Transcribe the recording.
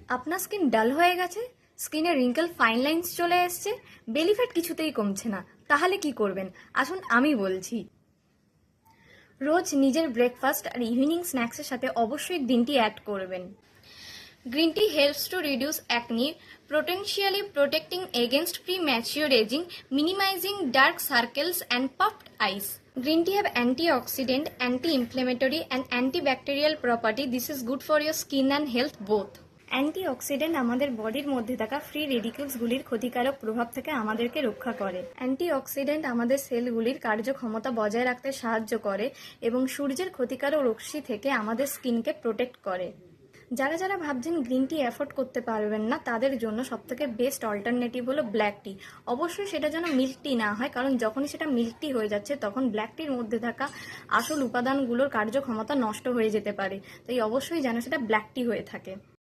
আপনার স্কিন ডাল হয়ে গেছে, স্কিনে রিঙ্কেল ফাইন লাইন্স চলে এসছে, বেলি ফ্যাট কিছুতেই কমছে না, তাহলে কি করবেন? আসুন আমি বলছি। রোজ নিজের ব্রেকফাস্ট আর ইভিনিং স্ন্যাক্সের সাথে অবশ্যই গ্রিন টি অ্যাড করবেন। Green tea helps to reduce acne, potentially protecting against premature aging, minimizing dark circles and puffed eyes. Green tea have antioxidant, anti-inflammatory and antibacterial property. This is good for your skin and health both. Antioxidant আমাদের বডির মধ্যে থাকা free রেডিকেলসগুলির ক্ষতিকারক প্রভাব থেকে আমাদেরকে রক্ষা করে। অ্যান্টিঅক্সিডেন্ট আমাদের সেলগুলির কার্যক্ষমতা বজায় রাখতে সাহায্য করে এবং সূর্যের ক্ষতিকারক রশ্মি থেকে আমাদের স্কিনকে প্রোটেক্ট করে। যারা যারা ভাবছেন গ্রিন টি অ্যাফোর্ড করতে পারবেন না, তাদের জন্য সবথেকে বেস্ট অল্টারনেটিভ হলো ব্ল্যাক টি। অবশ্যই সেটা যেন মিল্ক টি না হয়, কারণ যখনই সেটা মিল্ক টি হয়ে যাচ্ছে তখন ব্ল্যাক টির মধ্যে থাকা আসল উপাদানগুলোর কার্যক্ষমতা নষ্ট হয়ে যেতে পারে। তাই অবশ্যই যেন সেটা ব্ল্যাক টি হয়ে থাকে।